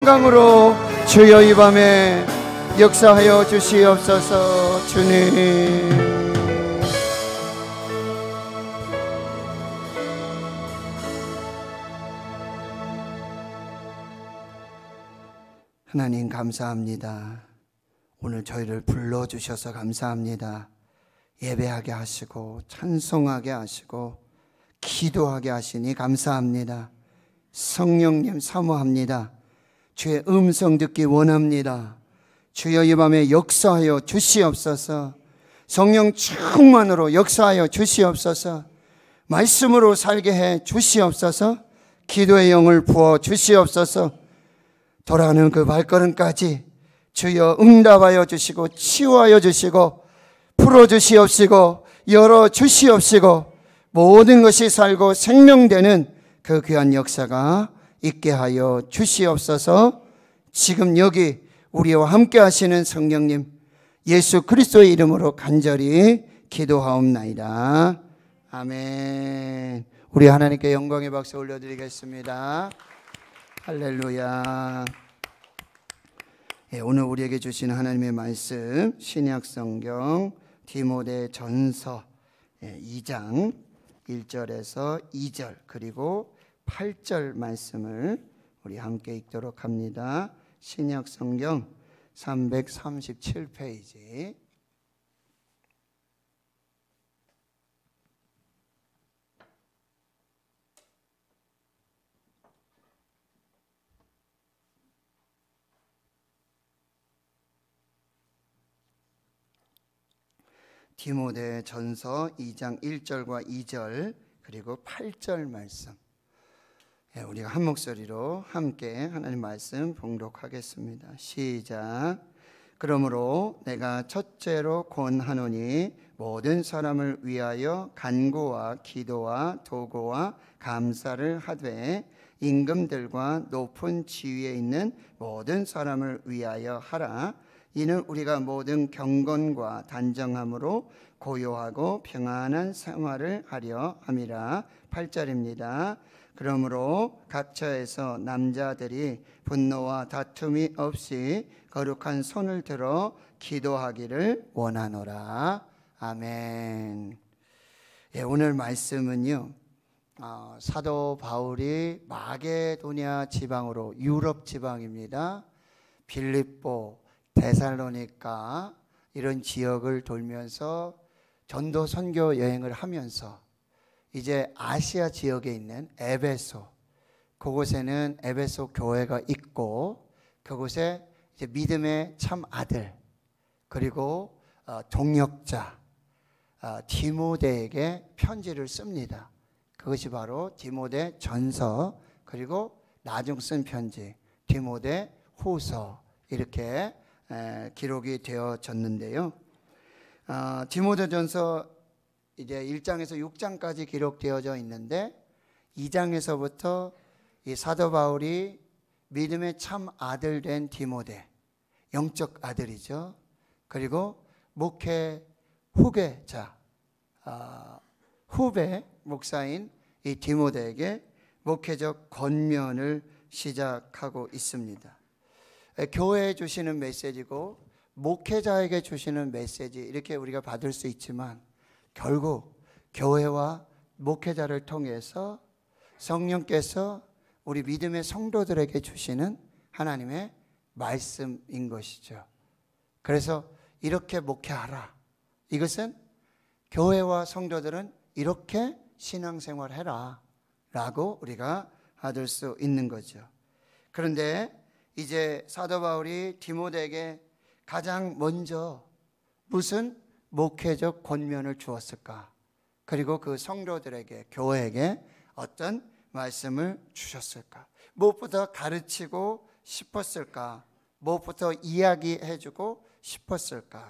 평강으로 주여 이 밤에 역사하여 주시옵소서. 주님, 하나님 감사합니다. 오늘 저희를 불러주셔서 감사합니다. 예배하게 하시고 찬송하게 하시고 기도하게 하시니 감사합니다. 성령님 사모합니다. 주의 음성 듣기 원합니다. 주여 이 밤에 역사하여 주시옵소서. 성령 충만으로 역사하여 주시옵소서. 말씀으로 살게 해 주시옵소서. 기도의 영을 부어 주시옵소서. 돌아가는 그 발걸음까지 주여 응답하여 주시고 치유하여 주시고 풀어주시옵시고 열어주시옵시고 모든 것이 살고 생명되는 그 귀한 역사가 있게 하여 주시옵소서. 지금 여기 우리와 함께 하시는 성령님 예수 그리스도의 이름으로 간절히 기도하옵나이다. 아멘. 우리 하나님께 영광의 박수 올려드리겠습니다. 할렐루야. 오늘 우리에게 주신 하나님의 말씀 신약 성경 디모데 전서 2장 1절에서 2절 그리고 8절 말씀을 우리 함께 읽도록 합니다. 신약 성경 337페이지. 디모데 전서 2장 1절과 2절 그리고 8절 말씀, 우리가 한 목소리로 함께 하나님 말씀 봉독하겠습니다. 시작. 그러므로 내가 첫째로 권하노니 모든 사람을 위하여 간구와 기도와 도고와 감사를 하되 임금들과 높은 지위에 있는 모든 사람을 위하여 하라. 이는 우리가 모든 경건과 단정함으로 고요하고 평안한 생활을 하려 함이라. 8절입니다. 그러므로 각처에서 남자들이 분노와 다툼이 없이 거룩한 손을 들어 기도하기를 원하노라. 아멘. 오늘 말씀은요, 사도 바울이 마게도냐 지방으로, 유럽 지방입니다, 빌립보, 데살로니가 이런 지역을 돌면서 전도 선교 여행을 하면서 이제 아시아 지역에 있는 에베소, 그곳에는 에베소 교회가 있고 그곳에 이제 믿음의 참 아들 그리고 동역자 디모데에게 편지를 씁니다. 그것이 바로 디모데 전서 그리고 나중 쓴 편지 디모데 후서 이렇게 기록이 되어졌는데요. 디모데전서 이제 1장에서 6장까지 기록되어져 있는데 2장에서부터 이 사도 바울이 믿음의 참 아들 된 디모데, 영적 아들이죠. 그리고 목회 후계자, 후배 목사인 이 디모데에게 목회적 권면을 시작하고 있습니다. 교회에 주시는 메시지고 목회자에게 주시는 메시지, 이렇게 우리가 받을 수 있지만 결국 교회와 목회자를 통해서 성령께서 우리 믿음의 성도들에게 주시는 하나님의 말씀인 것이죠. 그래서 이렇게 목회하라. 이것은 교회와 성도들은 이렇게 신앙생활해라 라고 우리가 받을 수 있는 거죠. 그런데 이제 사도 바울이 디모데에게 가장 먼저 무슨 목회적 권면을 주었을까? 그리고 그 성도들에게, 교회에게 어떤 말씀을 주셨을까? 무엇부터 가르치고 싶었을까? 무엇부터 이야기해주고 싶었을까?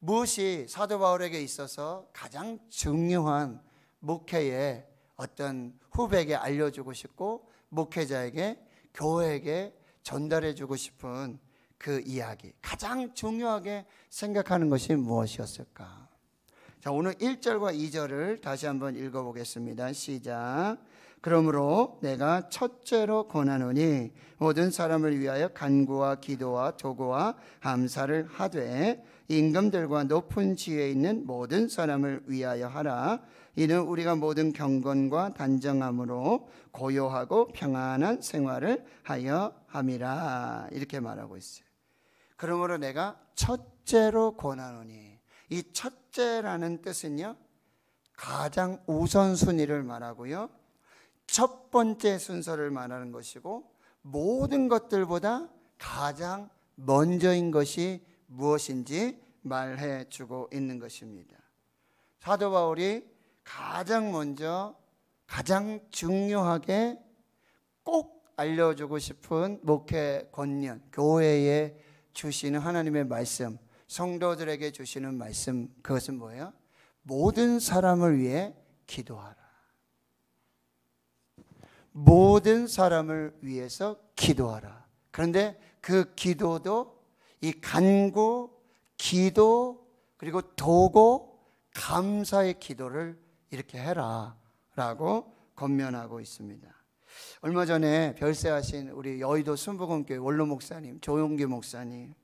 무엇이 사도 바울에게 있어서 가장 중요한 목회의 어떤 후배에게 알려주고 싶고 목회자에게, 교회에게 전달해주고 싶은 그 이야기, 가장 중요하게 생각하는 것이 무엇이었을까? 자, 오늘 1절과 2절을 다시 한번 읽어보겠습니다. 시작. 그러므로 내가 첫째로 권하노니 모든 사람을 위하여 간구와 기도와 도구와 감사를 하되 임금들과 높은 지위에 있는 모든 사람을 위하여 하라. 이는 우리가 모든 경건과 단정함으로 고요하고 평안한 생활을 하여 함이라. 이렇게 말하고 있어요. 그러므로 내가 첫째로 권하노니, 이 첫째라는 뜻은요, 가장 우선순위를 말하고요, 첫 번째 순서를 말하는 것이고, 모든 것들보다 가장 먼저인 것이 무엇인지 말해 주고 있는 것입니다. 사도 바울이 가장 먼저, 가장 중요하게 꼭 알려주고 싶은 목회 권면, 교회에 주시는 하나님의 말씀, 성도들에게 주시는 말씀, 그것은 뭐예요? 모든 사람을 위해 기도하라. 모든 사람을 위해서 기도하라. 그런데 그 기도도 이 간구, 기도, 그리고 도고, 감사의 기도를 이렇게 해라 라고 권면하고 있습니다. 얼마 전에 별세하신 우리 여의도 순복음교회 원로 목사님, 조용기 목사님,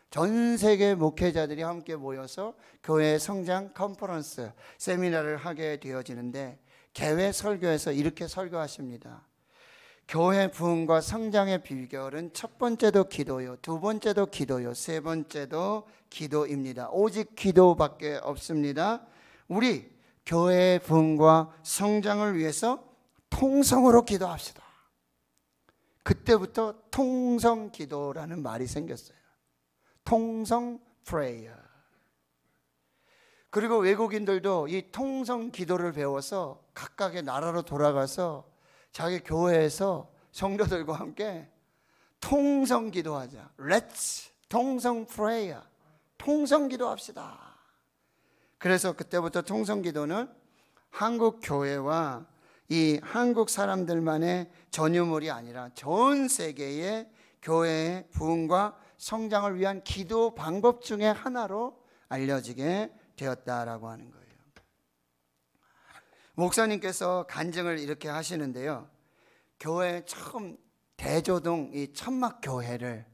전 세계 목회자들이 함께 모여서 교회 성장 컨퍼런스 세미나를 하게 되어지는데, 개회 설교에서 이렇게 설교하십니다. 교회 부흥과 성장의 비결은 첫 번째도 기도요, 두 번째도 기도요, 세 번째도 기도입니다. 오직 기도밖에 없습니다. 우리 교회의 부흥과 성장을 위해서 통성으로 기도합시다. 그때부터 통성 기도라는 말이 생겼어요. 통성 프레이어. 그리고 외국인들도 이 통성 기도를 배워서 각각의 나라로 돌아가서 자기 교회에서 성도들과 함께 통성 기도하자. Let's 통성 프레이어. 통성 기도합시다. 그래서 그때부터 통성 기도는 한국 교회와 이 한국 사람들만의 전유물이 아니라 전 세계의 교회의 부흥과 성장을 위한 기도 방법 중에 하나로 알려지게 되었다라고 하는 거예요. 목사님께서 간증을 이렇게 하시는데요, 교회 처음 대조동 이 천막교회를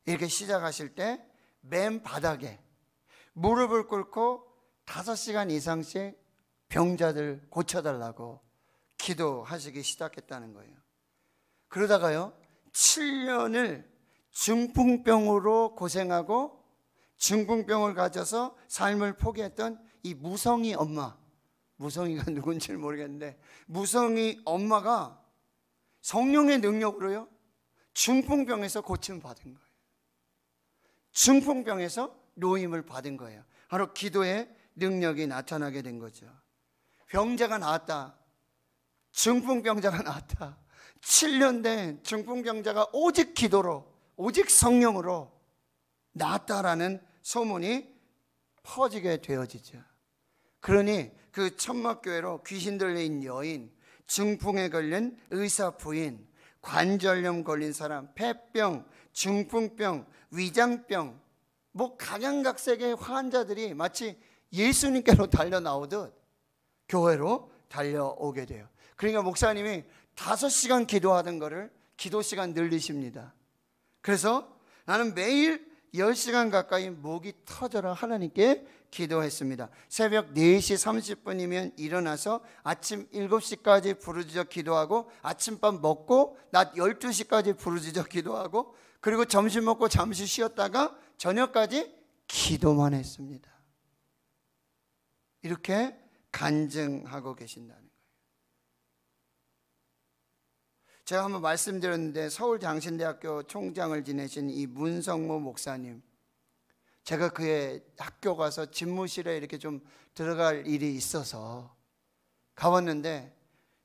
이렇게 시작하실 때 맨 바닥에 무릎을 꿇고 5시간 이상씩 병자들 고쳐달라고 기도하시기 시작했다는 거예요. 그러다가요 7년을 중풍병으로 고생하고 중풍병을 가져서 삶을 포기했던 이 무성이 엄마, 무성이가 누군지는 모르겠는데 무성이 엄마가 성령의 능력으로요 중풍병에서 고침 받은 거예요. 중풍병에서 노임을 받은 거예요. 바로 기도의 능력이 나타나게 된 거죠. 병자가 나았다, 중풍병자가 나았다. 7년 된 중풍병자가 오직 기도로, 오직 성령으로 나았다라는 소문이 퍼지게 되어지죠. 그러니 그 천막교회로 귀신 들린 여인, 중풍에 걸린 의사 부인, 관절염 걸린 사람, 폐병, 중풍병, 위장병, 뭐 각양각색의 환자들이 마치 예수님께로 달려 나오듯 교회로 달려오게 돼요. 그러니까 목사님이 5시간 기도하던 거를 기도 시간 늘리십니다. 그래서 나는 매일 10시간 가까이 목이 터져라 하나님께 기도했습니다. 새벽 4시 30분이면 일어나서 아침 7시까지 부르짖어 기도하고, 아침밥 먹고 낮 12시까지 부르짖어 기도하고, 그리고 점심 먹고 잠시 쉬었다가 저녁까지 기도만 했습니다. 이렇게 간증하고 계신다는 거예요. 제가 한번 말씀드렸는데 서울장신대학교 총장을 지내신 이 문성모 목사님, 제가 그의 학교 가서 집무실에 이렇게 좀 들어갈 일이 있어서 가봤는데,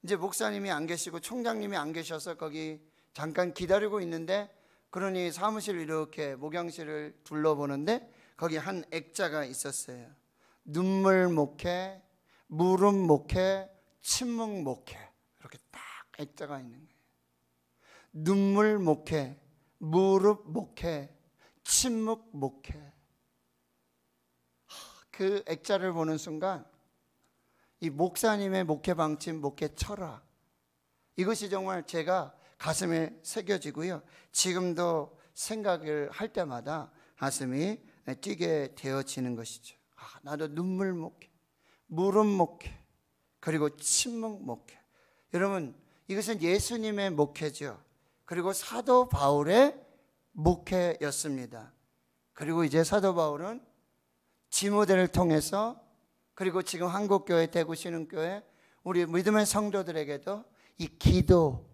이제 목사님이 안 계시고 총장님이 안 계셔서 거기 잠깐 기다리고 있는데, 그러니 사무실 이렇게 목양실을 둘러보는데 거기 한 액자가 있었어요. 눈물 목회, 물음 목회, 침묵 목회, 이렇게 딱 액자가 있는 거예요. 눈물 목회, 무릎 목회, 침묵 목회. 그 액자를 보는 순간 이 목사님의 목회 방침, 목회 철학, 이것이 정말 제가 가슴에 새겨지고요. 지금도 생각을 할 때마다 가슴이 뛰게 되어지는 것이죠. 나도 눈물 목회, 물음 목회, 그리고 침묵 목회. 여러분, 이것은 예수님의 목회죠. 그리고 사도 바울의 목회였습니다. 그리고 이제 사도 바울은 디모데를 통해서, 그리고 지금 한국교회, 대구신흥교회 우리 믿음의 성도들에게도 이 기도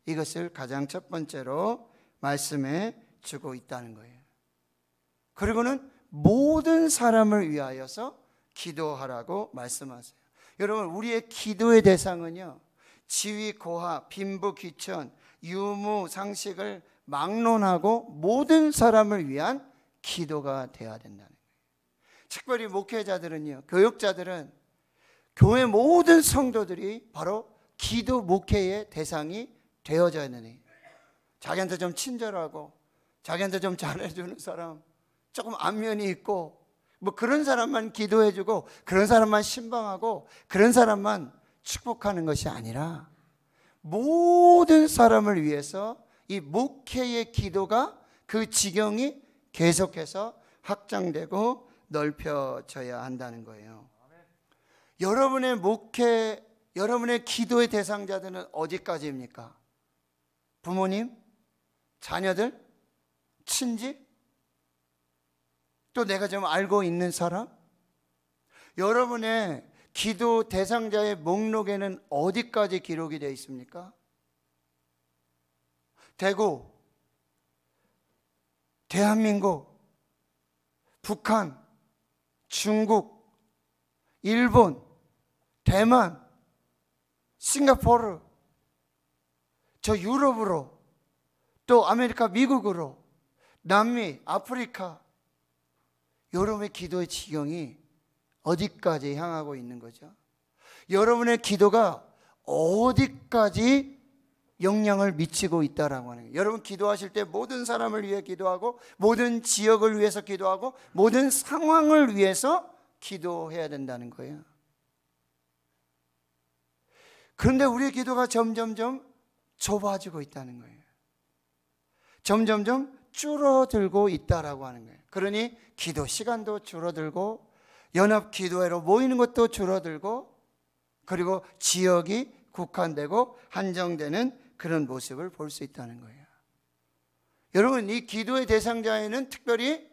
이것을 가장 첫 번째로 말씀해 주고 있다는 거예요. 그리고는 모든 사람을 위하여서 기도하라고 말씀하세요. 여러분, 우리의 기도의 대상은요, 지위, 고하, 빈부, 귀천, 유무, 상식을 막론하고 모든 사람을 위한 기도가 되어야 된다는 거예요. 특별히 목회자들은요, 교육자들은 교회 모든 성도들이 바로 기도 목회의 대상이 되어져야 되는 거예요. 자기한테 좀 친절하고 자기한테 좀 잘해주는 사람, 조금 안면이 있고 뭐 그런 사람만 기도해주고 그런 사람만 신방하고 그런 사람만 축복하는 것이 아니라 모든 사람을 위해서 이 목회의 기도가 그 지경이 계속해서 확장되고 넓혀져야 한다는 거예요. 여러분의 목회, 여러분의 기도의 대상자들은 어디까지입니까? 부모님? 자녀들? 친지? 또 내가 좀 알고 있는 사람? 여러분의 기도 대상자의 목록에는 어디까지 기록이 되어 있습니까? 대구, 대한민국, 북한, 중국, 일본, 대만, 싱가포르, 저 유럽으로, 또 아메리카, 미국으로, 남미, 아프리카, 여러분의 기도의 지경이 어디까지 향하고 있는 거죠? 여러분의 기도가 어디까지 영향을 미치고 있다라고 하는 거예요. 여러분 기도하실 때 모든 사람을 위해 기도하고 모든 지역을 위해서 기도하고 모든 상황을 위해서 기도해야 된다는 거예요. 그런데 우리의 기도가 점점점 좁아지고 있다는 거예요. 점점점 줄어들고 있다라고 하는 거예요. 그러니 기도 시간도 줄어들고 연합 기도회로 모이는 것도 줄어들고 그리고 지역이 국한되고 한정되는 그런 모습을 볼 수 있다는 거예요. 여러분, 이 기도의 대상자에는 특별히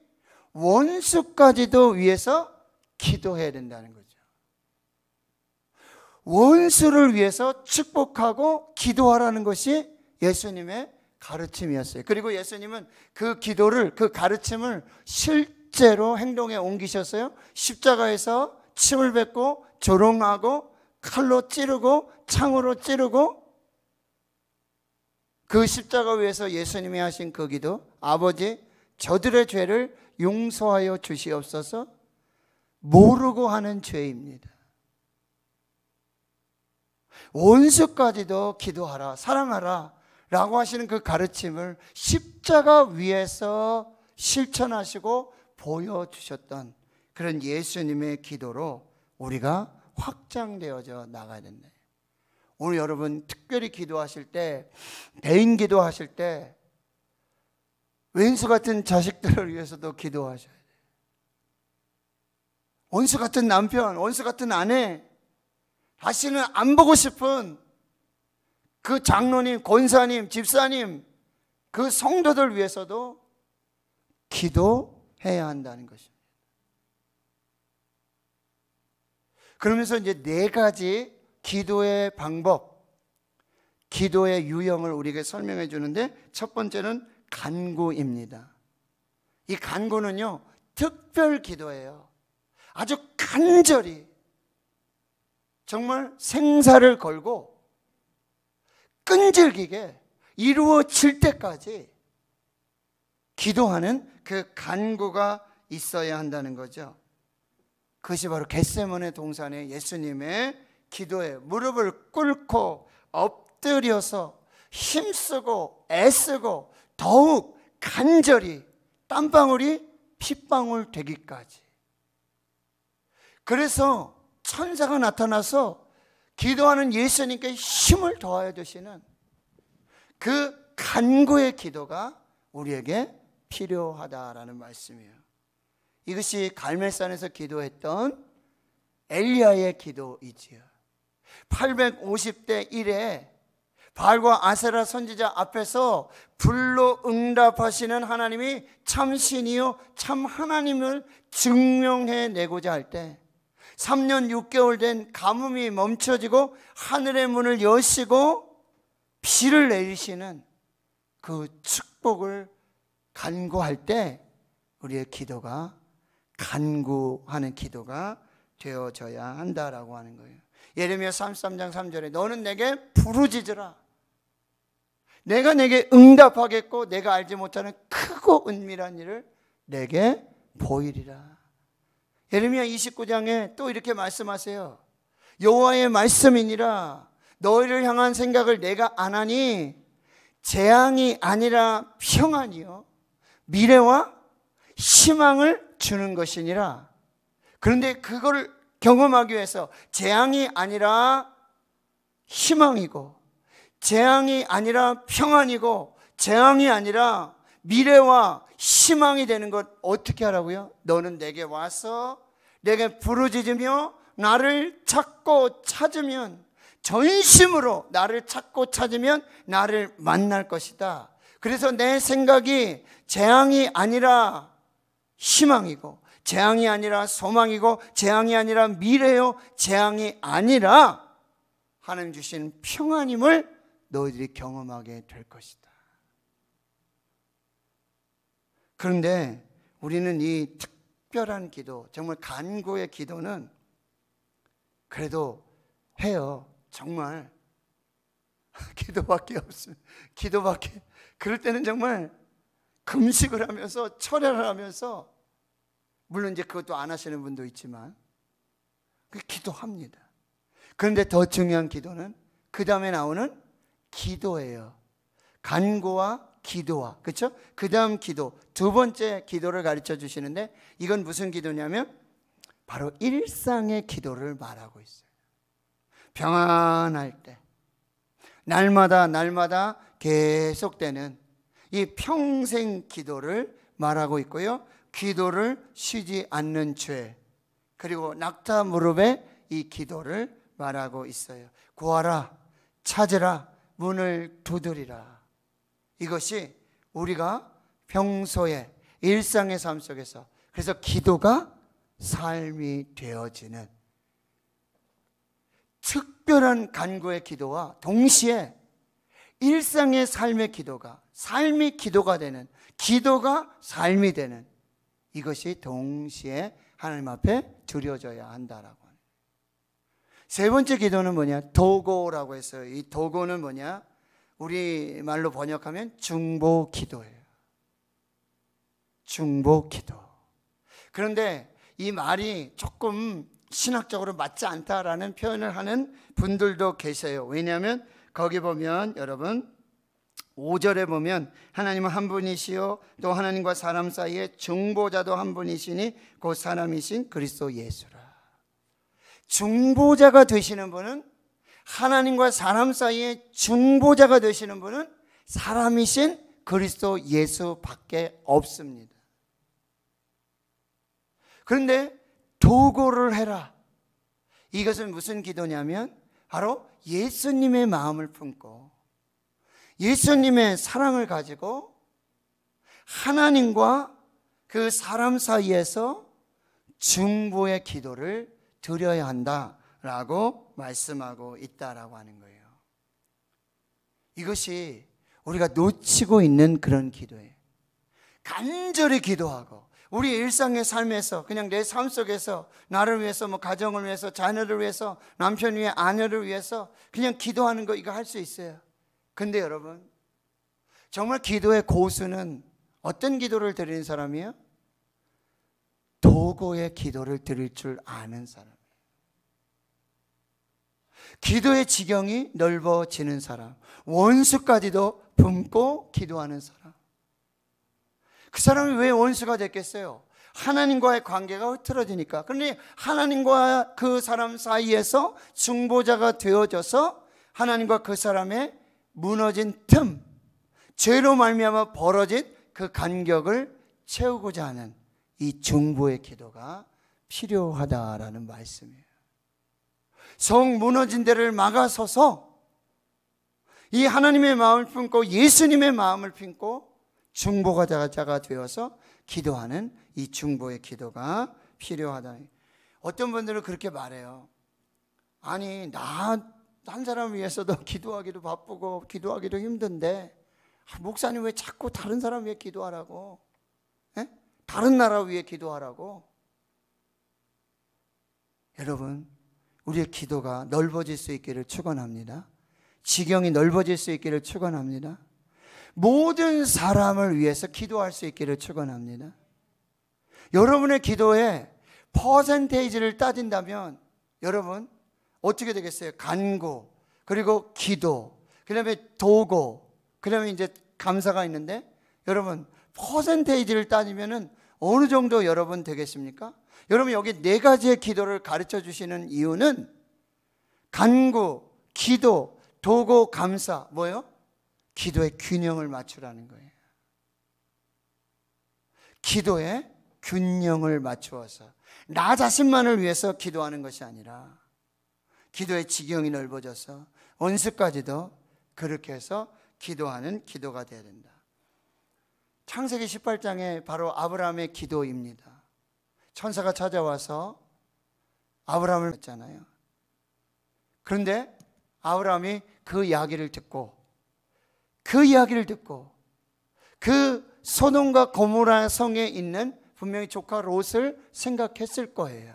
원수까지도 위해서 기도해야 된다는 거죠. 원수를 위해서 축복하고 기도하라는 것이 예수님의 가르침이었어요. 그리고 예수님은 그 기도를, 그 가르침을 실제로 행동에 옮기셨어요. 십자가에서 침을 뱉고 조롱하고 칼로 찌르고 창으로 찌르고 그 십자가 위에서 예수님이 하신 그 기도, 아버지 저들의 죄를 용서하여 주시옵소서, 모르고 하는 죄입니다. 원수까지도 기도하라, 사랑하라 라고 하시는 그 가르침을 십자가 위에서 실천하시고 보여주셨던 그런 예수님의 기도로 우리가 확장되어져 나가야 된다. 오늘 여러분 특별히 기도하실 때, 개인 기도하실 때 왼수 같은 자식들을 위해서도 기도하셔야 돼요. 원수 같은 남편, 원수 같은 아내, 다시는 안 보고 싶은 그 장로님, 권사님, 집사님, 그 성도들 위해서도 기도해야 한다는 것입니다. 그러면서 이제 4가지 기도의 방법, 기도의 유형을 우리에게 설명해 주는데, 첫 번째는 간구입니다. 이 간구는요, 특별 기도예요. 아주 간절히 정말 생사를 걸고 끈질기게 이루어질 때까지 기도하는 그 간구가 있어야 한다는 거죠. 그것이 바로 겟세마네 동산의 예수님의 기도예요. 무릎을 꿇고 엎드려서 힘쓰고 애쓰고 더욱 간절히 땀방울이 핏방울 되기까지. 그래서 천사가 나타나서 기도하는 예수님께 힘을 더하여 주시는 그 간구의 기도가 우리에게 필요하다라는 말씀이에요. 이것이 갈멜산에서 기도했던 엘리야의 기도이지요. 850대 1에 바알과 아세라 선지자 앞에서 불로 응답하시는 하나님이 참 신이요 참 하나님을 증명해 내고자 할 때 3년 6개월 된 가뭄이 멈춰지고 하늘의 문을 여시고 비를 내리시는 그 축복을 간구할 때 우리의 기도가 간구하는 기도가 되어져야 한다라고 하는 거예요. 예레미야 33장 3절에 너는 내게 부르짖으라. 내가 내게 응답하겠고 내가 알지 못하는 크고 은밀한 일을 내게 보이리라. 예레미야 29장에 또 이렇게 말씀하세요. 여호와의 말씀이니라. 너희를 향한 생각을 내가 아나니 재앙이 아니라 평안이요 미래와 희망을 주는 것이니라. 그런데 그걸 경험하기 위해서 재앙이 아니라 희망이고 재앙이 아니라 평안이고 재앙이 아니라 미래와 희망이 되는 것 어떻게 하라고요? 너는 내게 와서 내게 부르짖으며 나를 찾고 찾으면 전심으로 나를 찾고 찾으면 나를 만날 것이다. 그래서 내 생각이 재앙이 아니라 희망이고 재앙이 아니라 소망이고 재앙이 아니라 미래요 재앙이 아니라 하나님 주신 평안임을 너희들이 경험하게 될 것이다. 그런데 우리는 이 특별한 기도, 정말 간구의 기도는 그래도 해요. 정말 기도밖에 없어요. 기도밖에. 그럴 때는 정말 금식을 하면서 철야를 하면서, 물론 이제 그것도 안 하시는 분도 있지만 기도합니다. 그런데 더 중요한 기도는 그 다음에 나오는 기도예요. 간구와 기도와, 그렇죠? 그 다음 기도, 두 번째 기도를 가르쳐 주시는데 이건 무슨 기도냐면 바로 일상의 기도를 말하고 있어요. 평안할 때 날마다 계속되는 이 평생 기도를 말하고 있고요. 기도를 쉬지 않는 죄, 그리고 낙타 무릎의 이 기도를 말하고 있어요. 구하라, 찾으라, 문을 두드리라. 이것이 우리가 평소에 일상의 삶 속에서, 그래서 기도가 삶이 되어지는 특별한 간구의 기도와 동시에 일상의 삶의 기도가, 삶이 기도가 되는, 기도가 삶이 되는, 이것이 동시에 하나님 앞에 드려져야 한다라고 하는. 세 번째 기도는 뭐냐? 도고라고 했어요. 이 도고는 뭐냐? 우리말로 번역하면 중보 기도예요. 중보 기도. 그런데 이 말이 조금 신학적으로 맞지 않다라는 표현을 하는 분들도 계세요. 왜냐하면 거기 보면 여러분 5절에 보면 하나님은 한 분이시요 또 하나님과 사람 사이에 중보자도 한 분이시니 곧 사람이신 그리스도 예수라. 중보자가 되시는 분은, 하나님과 사람 사이에 중보자가 되시는 분은 사람이신 그리스도 예수밖에 없습니다. 그런데 도고를 해라. 이것은 무슨 기도냐면 바로 예수님의 마음을 품고 예수님의 사랑을 가지고 하나님과 그 사람 사이에서 중보의 기도를 드려야 한다라고 말씀하고 있다라고 하는 거예요. 이것이 우리가 놓치고 있는 그런 기도예요. 간절히 기도하고 우리 일상의 삶에서, 그냥 내 삶 속에서 나를 위해서, 뭐 가정을 위해서, 자녀를 위해서, 남편 위해 아내를 위해서 그냥 기도하는 거, 이거 할 수 있어요. 근데 여러분, 정말 기도의 고수는 어떤 기도를 드리는 사람이에요? 도고의 기도를 드릴 줄 아는 사람이에요. 기도의 지경이 넓어지는 사람, 원수까지도 품고 기도하는 사람. 그 사람이 왜 원수가 됐겠어요? 하나님과의 관계가 흐트러지니까. 그런데 하나님과 그 사람 사이에서 중보자가 되어져서 하나님과 그 사람의 무너진 틈, 죄로 말미암아 벌어진 그 간격을 채우고자 하는 이 중보의 기도가 필요하다라는 말씀이에요. 성 무너진 데를 막아서서 이 하나님의 마음을 품고 예수님의 마음을 품고 중보자가 되어서 기도하는 이 중보의 기도가 필요하다. 어떤 분들은 그렇게 말해요. 아니, 나 한 사람 위해서도 기도하기도 바쁘고 기도하기도 힘든데 목사님 왜 자꾸 다른 사람 위해 기도하라고? 에? 다른 나라 위해 기도하라고? 여러분, 우리의 기도가 넓어질 수 있기를 축원합니다. 지경이 넓어질 수 있기를 축원합니다. 모든 사람을 위해서 기도할 수 있기를 축원합니다. 여러분의 기도에 퍼센테이지를 따진다면 여러분 어떻게 되겠어요? 간구, 그리고 기도, 그 다음에 도고, 그 다음에 이제 감사가 있는데 여러분 퍼센테이지를 따지면은 어느 정도 여러분 되겠습니까? 여러분 여기 네 가지의 기도를 가르쳐 주시는 이유는 간구, 기도, 도고, 감사, 뭐예요? 기도의 균형을 맞추라는 거예요. 기도의 균형을 맞추어서 나 자신만을 위해서 기도하는 것이 아니라 기도의 지경이 넓어져서 원수까지도 그렇게 해서 기도하는 기도가 되어야 된다. 창세기 18장에 바로 아브라함의 기도입니다. 천사가 찾아와서 아브라함을 했잖아요. 그런데 아브라함이 그 이야기를 듣고 그 소돔과 고모라 성에 있는 분명히 조카 롯을 생각했을 거예요.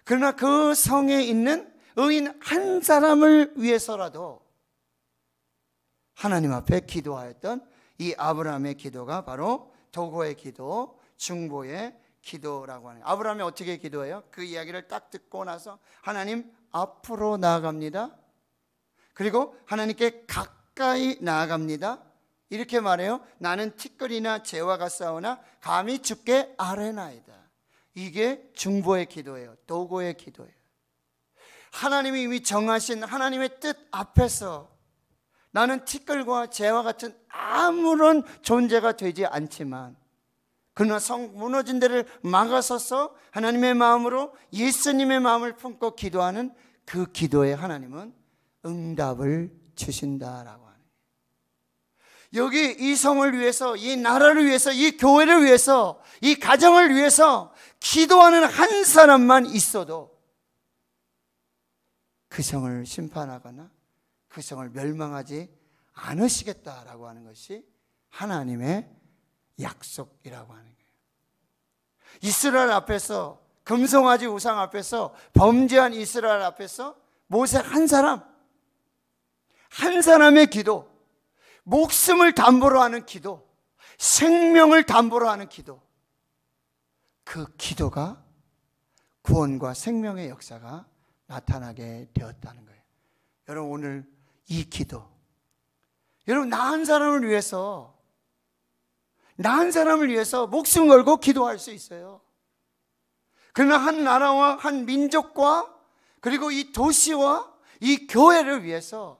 그러나 그 성에 있는 의인 한 사람을 위해서라도 하나님 앞에 기도하였던 이 아브라함의 기도가 바로 도고의 기도, 중보의 기도라고 하는. 아브라함이 어떻게 기도해요? 그 이야기를 딱 듣고 나서 하나님 앞으로 나아갑니다. 그리고 하나님께 가까이 나아갑니다. 이렇게 말해요. 나는 티끌이나 재와 같사오나 감히 주께 아뢰나이다. 이게 중보의 기도예요. 도고의 기도예요. 하나님이 이미 정하신 하나님의 뜻 앞에서 나는 티끌과 재와 같은 아무런 존재가 되지 않지만 그러나 성 무너진 데를 막아서서 하나님의 마음으로 예수님의 마음을 품고 기도하는 그 기도에 하나님은 응답을 주신다라고 하는 거예요. 여기 이 성을 위해서, 이 나라를 위해서, 이 교회를 위해서, 이 가정을 위해서 기도하는 한 사람만 있어도 그 성을 심판하거나 그 성을 멸망하지 않으시겠다라고 하는 것이 하나님의 약속이라고 하는 거예요. 이스라엘 앞에서, 금송아지 우상 앞에서, 범죄한 이스라엘 앞에서 모세 한 사람의 기도, 목숨을 담보로 하는 기도, 생명을 담보로 하는 기도, 그 기도가 구원과 생명의 역사가 나타나게 되었다는 거예요. 여러분 오늘 이 기도, 여러분 나 한 사람을 위해서 목숨 걸고 기도할 수 있어요. 그러나 한 나라와 한 민족과 그리고 이 도시와 이 교회를 위해서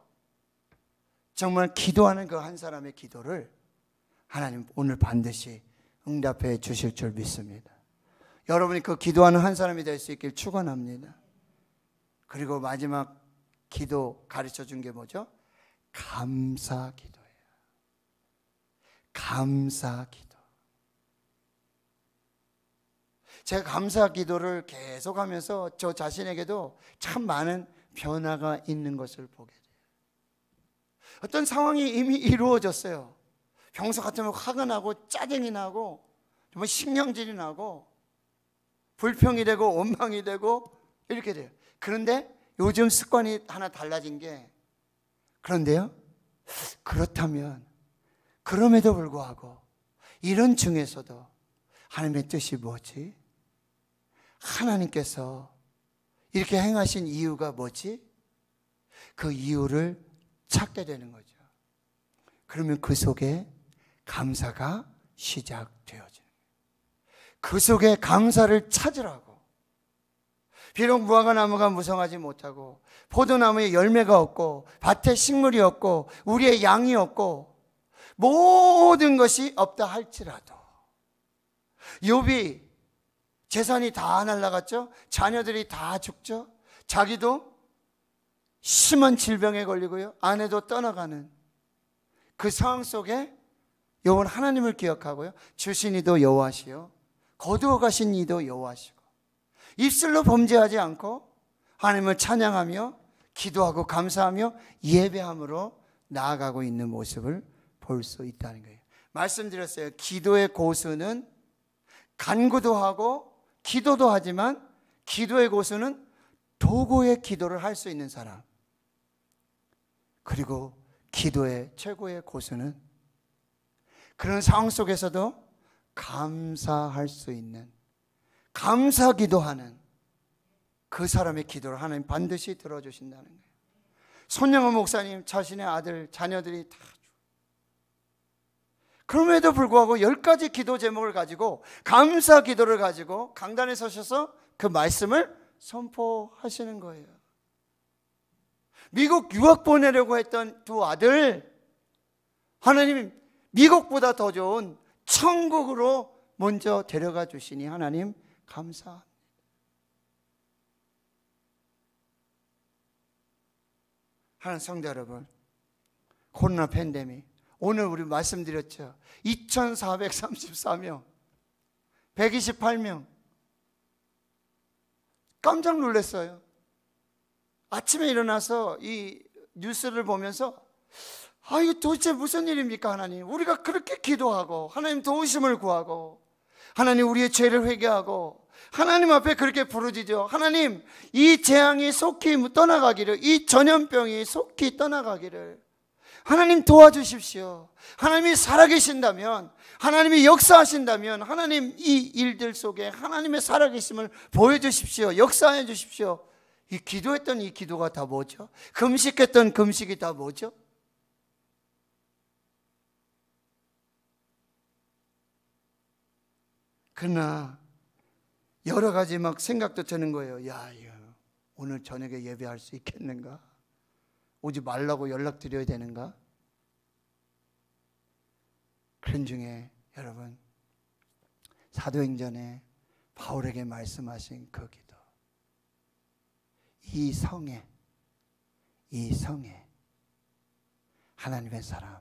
정말 기도하는 그 한 사람의 기도를 하나님 오늘 반드시 응답해 주실 줄 믿습니다. 여러분이 그 기도하는 한 사람이 될 수 있길 축원합니다. 그리고 마지막 기도 가르쳐 준 게 뭐죠? 감사 기도예요. 감사 기도. 제가 감사 기도를 계속하면서 저 자신에게도 참 많은 변화가 있는 것을 보게 돼요. 어떤 상황이 이미 이루어졌어요. 평소 같으면 화가 나고 짜증이 나고 정말 신경질이 나고 불평이 되고 원망이 되고 이렇게 돼요. 그런데 요즘 습관이 하나 달라진 게, 그런데요, 그렇다면 그럼에도 불구하고 이런 중에서도 하나님의 뜻이 뭐지? 하나님께서 이렇게 행하신 이유가 뭐지? 그 이유를 찾게 되는 거죠. 그러면 그 속에 감사가 시작되어지는 거예요. 그 속에 감사를 찾으라고. 비록 무화과 나무가 무성하지 못하고 포도나무에 열매가 없고 밭에 식물이 없고 우리의 양이 없고 모든 것이 없다 할지라도, 욥이 재산이 다 날아갔죠. 자녀들이 다 죽죠. 자기도 심한 질병에 걸리고요, 아내도 떠나가는 그 상황 속에 욥은 하나님을 기억하고요, 주신 이도 여호와시요 거두어 가신 이도 여호와시고, 입술로 범죄하지 않고 하나님을 찬양하며 기도하고 감사하며 예배함으로 나아가고 있는 모습을 볼 수 있다는 거예요. 말씀드렸어요. 기도의 고수는 간구도 하고 기도도 하지만 기도의 고수는 도구의 기도를 할 수 있는 사람, 그리고 기도의 최고의 고수는 그런 상황 속에서도 감사할 수 있는, 감사 기도하는 그 사람의 기도를 하나님 반드시 들어주신다는 거예요. 손영호 목사님 자신의 아들, 자녀들이 다 그럼에도 불구하고 10가지 기도 제목을 가지고, 감사 기도를 가지고 강단에 서셔서 그 말씀을 선포하시는 거예요. 미국 유학 보내려고 했던 두 아들, 하나님 미국보다 더 좋은 천국으로 먼저 데려가 주시니 하나님 감사합니다. 하나님 성도 여러분, 코로나 팬데믹, 오늘 우리 말씀드렸죠. 2434명, 128명. 깜짝 놀랐어요. 아침에 일어나서 이 뉴스를 보면서 이거 도대체 무슨 일입니까 하나님. 우리가 그렇게 기도하고 하나님 도우심을 구하고 하나님 우리의 죄를 회개하고 하나님 앞에 그렇게 부르짖어, 하나님 이 재앙이 속히 떠나가기를, 이 전염병이 속히 떠나가기를 하나님 도와주십시오. 하나님이 살아계신다면, 하나님이 역사하신다면 하나님 이 일들 속에 하나님의 살아계심을 보여주십시오. 역사해 주십시오. 이 기도했던 이 기도가 다 뭐죠? 금식했던 금식이 다 뭐죠? 그러나 여러 가지 막 생각도 드는 거예요. 야, 오늘 저녁에 예배할 수 있겠는가? 오지 말라고 연락드려야 되는가? 그런 중에 여러분, 사도행전에 바울에게 말씀하신 그 기도, 이 성에 하나님의 사람,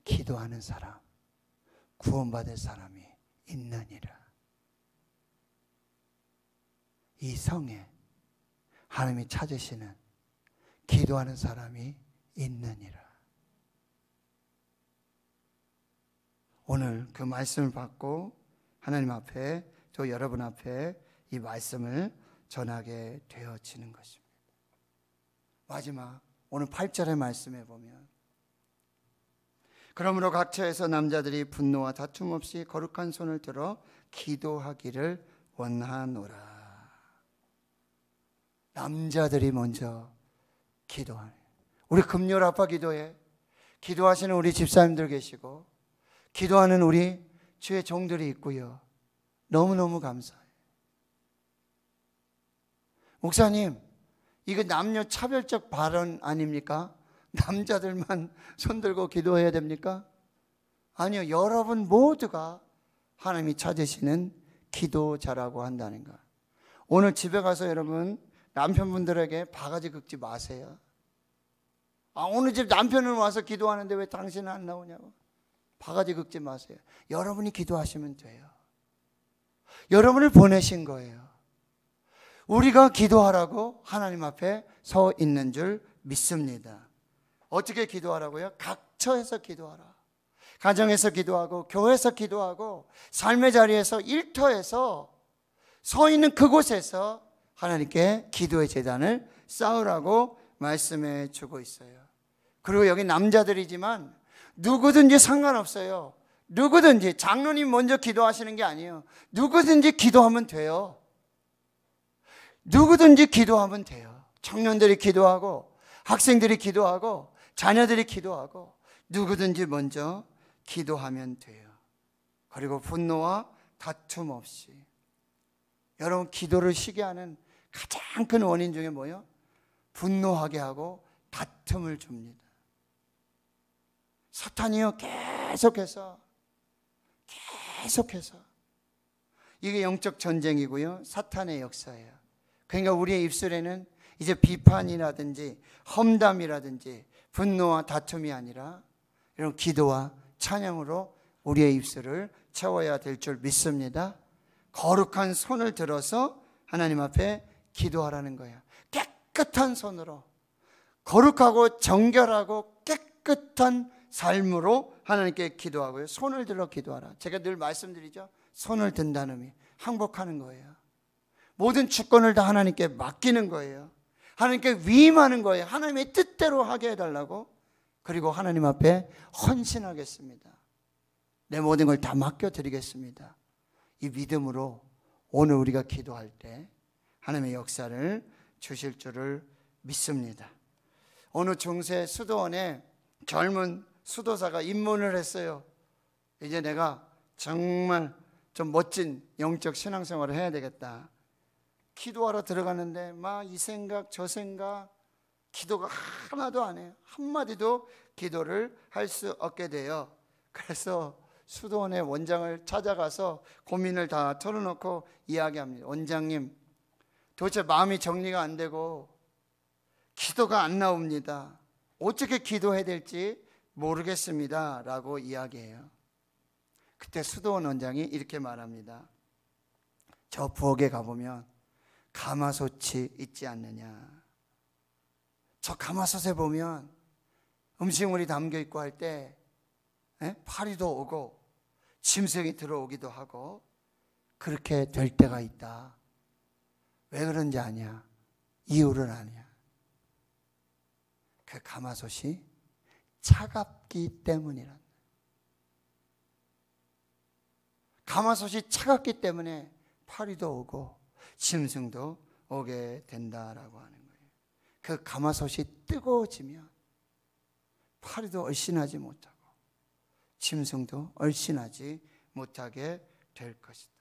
기도하는 사람, 구원받을 사람이 있느니라. 이 성에 하나님이 찾으시는 기도하는 사람이 있느니라. 오늘 그 말씀을 받고 하나님 앞에, 저 여러분 앞에 이 말씀을 전하게 되어지는 것입니다. 마지막 오늘 8절의 말씀에 보면, 그러므로 각처에서 남자들이 분노와 다툼 없이 거룩한 손을 들어 기도하기를 원하노라. 남자들이 먼저 기도하네. 우리 금요일 아빠 기도회 기도하시는 우리 집사님들 계시고 기도하는 우리 주의 종들이 있고요. 너무너무 감사해요. 목사님, 이거 남녀 차별적 발언 아닙니까? 남자들만 손들고 기도해야 됩니까? 아니요, 여러분 모두가 하나님이 찾으시는 기도자라고 한다는 것. 오늘 집에 가서 여러분 남편분들에게 바가지 긁지 마세요. 오늘 집 남편은 와서 기도하는데 왜 당신은 안 나오냐고 바가지 긁지 마세요. 여러분이 기도하시면 돼요. 여러분을 보내신 거예요. 우리가 기도하라고 하나님 앞에 서 있는 줄 믿습니다. 어떻게 기도하라고요? 각처에서 기도하라. 가정에서 기도하고 교회에서 기도하고 삶의 자리에서 일터에서 서 있는 그곳에서 하나님께 기도의 제단을 쌓으라고 말씀해 주고 있어요. 그리고 여기 남자들이지만 누구든지 상관없어요. 누구든지, 장로님 먼저 기도하시는 게 아니에요. 누구든지 기도하면 돼요. 누구든지 기도하면 돼요. 청년들이 기도하고 학생들이 기도하고 자녀들이 기도하고 누구든지 먼저 기도하면 돼요. 그리고 분노와 다툼 없이. 여러분, 기도를 쉬게 하는 가장 큰 원인 중에 뭐예요? 분노하게 하고 다툼을 줍니다. 사탄이요, 계속해서 이게 영적 전쟁이고요, 사탄의 역사예요. 그러니까 우리의 입술에는 이제 비판이라든지 험담이라든지 분노와 다툼이 아니라 이런 기도와 찬양으로 우리의 입술을 채워야 될 줄 믿습니다. 거룩한 손을 들어서 하나님 앞에 기도하라는 거예요. 깨끗한 손으로, 거룩하고 정결하고 깨끗한 삶으로 하나님께 기도하고요. 손을 들어 기도하라. 제가 늘 말씀드리죠. 손을 든다는 의미, 항복하는 거예요. 모든 주권을 다 하나님께 맡기는 거예요. 하나님께 위임하는 거예요. 하나님의 뜻대로 하게 해달라고. 그리고 하나님 앞에 헌신하겠습니다. 내 모든 걸 다 맡겨드리겠습니다. 이 믿음으로 오늘 우리가 기도할 때 하나님의 역사를 주실 줄을 믿습니다. 어느 중세 수도원에 젊은 수도사가 입문을 했어요. 이제 내가 정말 좀 멋진 영적 신앙생활을 해야 되겠다. 기도하러 들어가는데 막 이 생각 저 생각, 기도가 하나도 안 해요. 한마디도 기도를 할 수 없게 돼요. 그래서 수도원의 원장을 찾아가서 고민을 다 털어놓고 이야기합니다. 원장님, 도대체 마음이 정리가 안 되고 기도가 안 나옵니다. 어떻게 기도해야 될지 모르겠습니다 라고 이야기해요. 그때 수도원 원장이 이렇게 말합니다. 저 부엌에 가보면 가마솥이 있지 않느냐. 저 가마솥에 보면 음식물이 담겨있고 할 때 파리도 오고 짐승이 들어오기도 하고 그렇게 될 때가 있다. 왜 그런지 아냐? 이유를 아냐? 그 가마솥이 차갑기 때문이란. 가마솥이 차갑기 때문에 파리도 오고 짐승도 오게 된다라고 하는 거예요. 그 가마솥이 뜨거워지면 파리도 얼씬하지 못하고 짐승도 얼씬하지 못하게 될 것이다.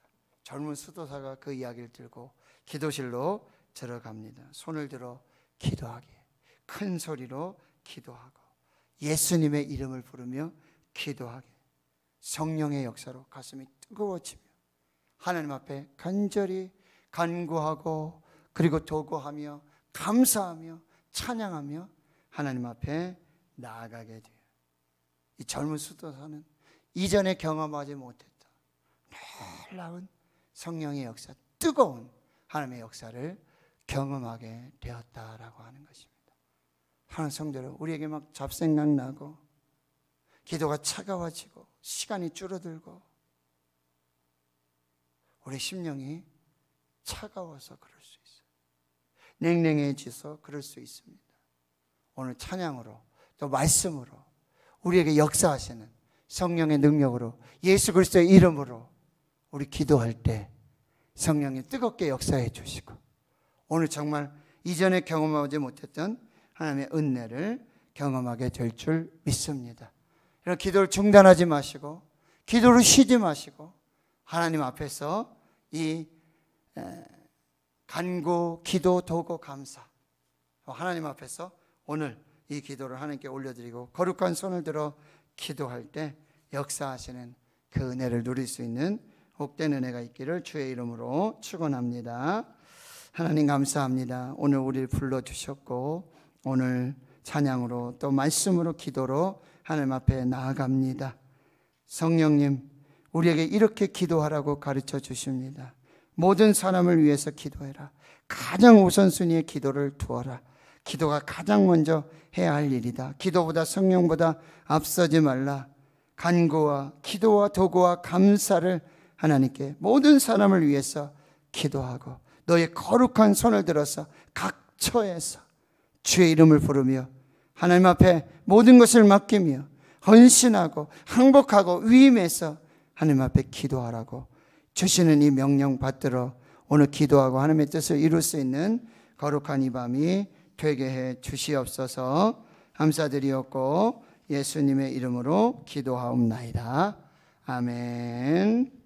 젊은 수도사가 그 이야기를 들고 기도실로 들어갑니다. 손을 들어 기도하게, 큰 소리로 기도하고 예수님의 이름을 부르며 기도하게, 성령의 역사로 가슴이 뜨거워지며 하나님 앞에 간절히 간구하고 그리고 도구하며 감사하며 찬양하며 하나님 앞에 나아가게 돼요. 이 젊은 수도사는 이전에 경험하지 못했던 놀라운 성령의 역사, 뜨거운 하나님의 역사를 경험하게 되었다라고 하는 것입니다. 하나님 성도들, 우리에게 막 잡생각 나고 기도가 차가워지고 시간이 줄어들고 우리 심령이 차가워서 그럴 수 있어요. 냉랭해져서 그럴 수 있습니다. 오늘 찬양으로 또 말씀으로 우리에게 역사하시는 성령의 능력으로 예수 그리스도의 이름으로 우리 기도할 때 성령이 뜨겁게 역사해 주시고 오늘 정말 이전에 경험하지 못했던 하나님의 은혜를 경험하게 될 줄 믿습니다. 이런 기도를 중단하지 마시고 기도를 쉬지 마시고 하나님 앞에서 이 간구, 기도, 도구, 감사 하나님 앞에서 오늘 이 기도를 하나님께 올려드리고 거룩한 손을 들어 기도할 때 역사하시는 그 은혜를 누릴 수 있는 복된 은혜가 있기를 주의 이름으로 축원합니다. 하나님 감사합니다. 오늘 우리를 불러주셨고 오늘 찬양으로 또 말씀으로 기도로 하나님 앞에 나아갑니다. 성령님, 우리에게 이렇게 기도하라고 가르쳐 주십니다. 모든 사람을 위해서 기도해라. 가장 우선순위의 기도를 두어라. 기도가 가장 먼저 해야 할 일이다. 기도보다 성령보다 앞서지 말라. 간구와 기도와 도구와 감사를 하나님께 모든 사람을 위해서 기도하고 너의 거룩한 손을 들어서 각 처에서 주의 이름을 부르며 하나님 앞에 모든 것을 맡기며 헌신하고 항복하고 위임해서 하나님 앞에 기도하라고 주시는 이 명령 받들어 오늘 기도하고 하나님의 뜻을 이룰 수 있는 거룩한 이 밤이 되게 해 주시옵소서. 감사드리옵고 예수님의 이름으로 기도하옵나이다. 아멘.